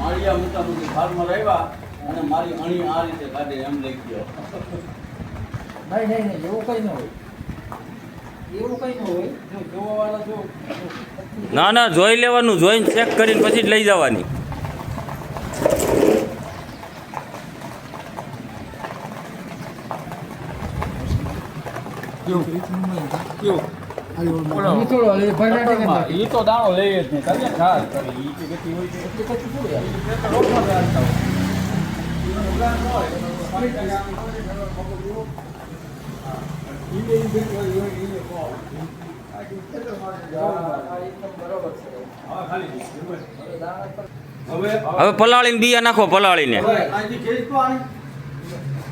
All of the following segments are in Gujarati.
આળિયા મોટામોટી ફાર્મર આવ્યા અને મારી અણી આ રીતે કાઢે એમ લઈ ગયો. નહીં એવું કંઈ ન હોય. એવું કંઈ ન હોય. જો જોવાવાળા જો ના ના, જોઈ લેવાનું, જોઈને ચેક કરીને પછી જ લઈ જવાની. એ તો દાણો લઈએ જ નહીં. તમે ખાસ કરી ઈ કે ગતિ હોય તો એટલે પછી શું યાર? રોકમાં રાખતા હોય. હવે પલાળીને બિયા નાખો, પલાળીને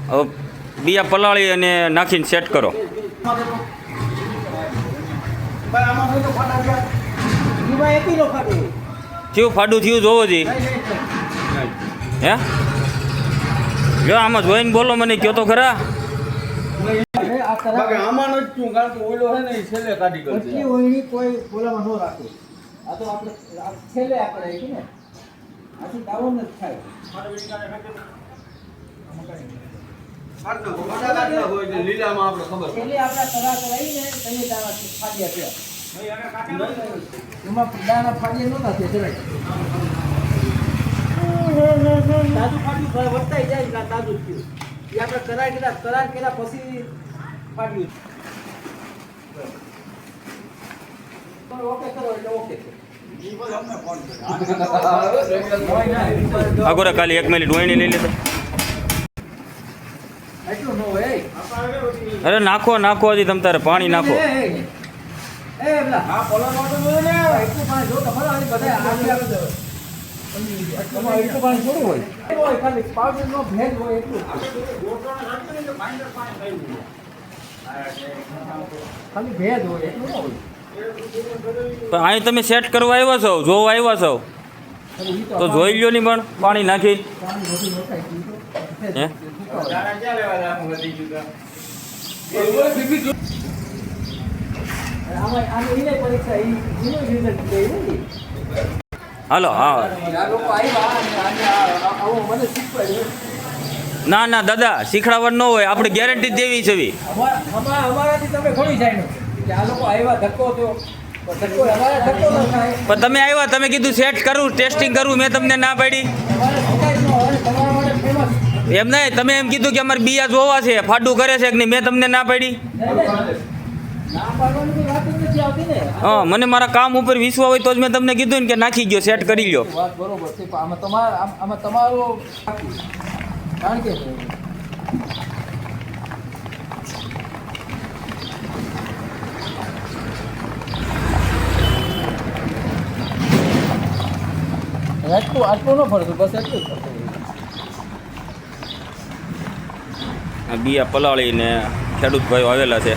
હવે બિયા પલાળી અને નાખીને સેટ કરો. થયું ફાડું થયું જોવો જી. હે જો આમાં જોઈને બોલો, મને કયો તો ખરા. આમાં નથી થયું કારણ કે ઓઈલો છે ને એ છેલ્લે કાઢી ગયો. કોઈ બોલામાં ન રાખે. આ તો આપણે છેલ્લે આપણે ને આથી દાવો ન થાય. લીલામાં આપણે ખબર છેલ્લે આપણા તરા કરાવીને તમે દાણા ફાડ્યા છે. એમાં દાણા ફાડ્યા નહોતા છે જરાક. તાજું ફાડ્યું વધતાઈ જાય એટલે તાજું થયું. એ આપણે કરાર કર્યા પછી ફાડ્યું. ઓકે કરો એટલે ઓકે. આગળ ખાલી 1 મિનિટ વહીને લઈ લેતો. એટલું ન હોય. અરે નાખો નાખો, હજી તમ તારે પાણી નાખો. પણ અહીં તમે સેટ કરવા આવ્યા છો, જોવા આવ્યા છો તો જોઈ લ્યો નહીં, પણ પાણી નાખી. હે હાલો. હા ના ના દાદા, શીખડાવવાનું ન હોય, આપણે ગેરંટી જ દેવી છે. અમારાથી તમે ઘણી જાય કે આ લોકો આવ્યા ધક્કો થયો. પણ તમે આવ્યા, તમે કીધું સેટ કરું, ટેસ્ટિંગ કરું, મેં તમને ના પાડી. એમ નહીં, તમે એમ કીધું કે અમારે બિયા જોવા છે, ફાડું કરે છે કે નહીં, મેં તમને ના પાડી. હા, મને મારા કામ ઉપર વિશ્વાસ હોય તો જ મેં તમને કીધું ને કે નાખી ગયો, સેટ કરી લ્યો. બરોબર છે. આમાં તમારું કારણ કે આટલું ન ફરતું, બસ એટલું જ ફરતું. બિયા પલાળીને ખેડૂત ભાઈઓ આવેલા છે,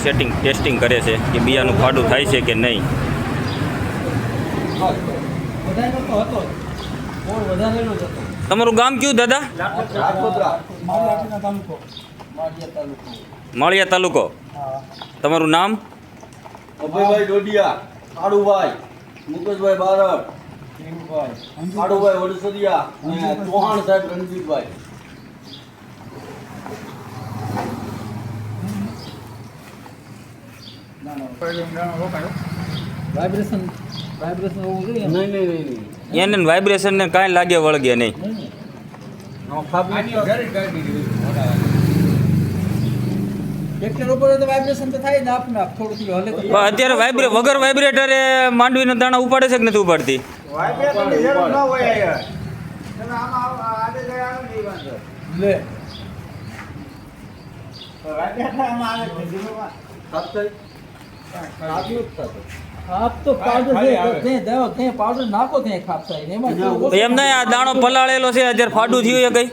સેટિંગ ટેસ્ટિંગ કરે છે કે બિયાનું ફાડું થાય છે કે નહીં. તમારું ગામ કયું દાદા? માળિયા તાલુકો. તમારું નામ? અભયભાઈ ડોડિયા, કાળુભાઈ, મુકેશભાઈ બારડ, કાળુભાઈ વડસરિયા અને ચૌહાણ સાહેબ રણજીતભાઈ. વાઇબ્રેશન હોવું જોઈએ. નહીં એને વાઇબ્રેશન ને કાંઈ લાગે વળગે નહીં. ટ્રેક્ટર ઉપર તો વાઇબ્રેશન તો થાય ને, આપને થોડું હલે તો. પણ અત્યારે વગર વાઇબ્રેટરે માંડવીના દાણા ઉપાડે છે કે નથી ઉપાડતી? લે આપ તો પાવડર પાવડર નાખો ત્યાં ખાપ થાય એમાં એમ નહીં, આ દાણો પલાળેલો છે, અત્યારે ફાડું થયું એ કઈ?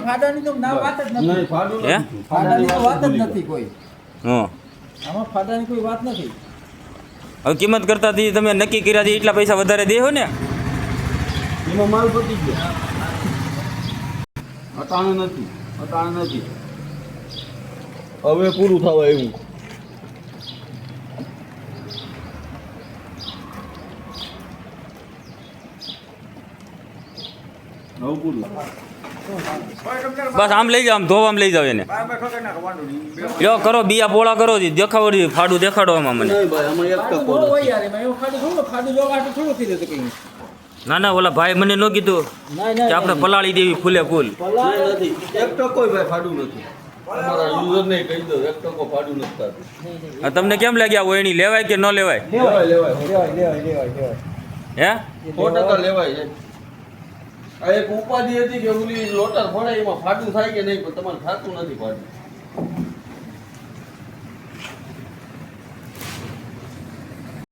ફાડાની તો ના વાત જ નથી. હે ફાડાની તો વાત જ નથી કોઈ. હા, આમાં ફાડાની કોઈ વાત નથી. હવે કિંમત કરતા તમે નક્કી કર્યા છે એટલા પૈસા વધારે દેહો ને. એમાં માલ પતી ગયો. અટાણે નથી. હવે પૂરું થવા એવું. નવું પૂરું બસ આમ લઈ જાઓ, આમ ધોવામાં લઈ જાઓ એને. લ્યો કરો, બિયા પોળા કરો, દેખાડો ફાડું દેખાડો આમાં મને. નહીં ભાઈ આમાં એક ટકો થોડું હોય યાર એમાં એવું ખાડું જોવા હાટું થોડું થઈ જતું કંઈ. ના ના, ઓલા ભાઈ મને ન કીધું કે આપણે પલાળી દેવી ફૂલે ફૂલ. નથી એક ટકો ભાઈ ફાડું નથી. તમારા યુઝરને કહી દો એક ટકો ફાડું નથી થતું. આ તમને કેમ લાગ્યા ઓયણી લેવાય કે ન લેવાય? લેવાય હે 100% લેવાય છે. આ એક ઉપાધિ હતી કે ઓલી લોટર ભરાય એમાં ફાડું થાય કે નહીં, પણ તમારે થતું નથી ફાડું.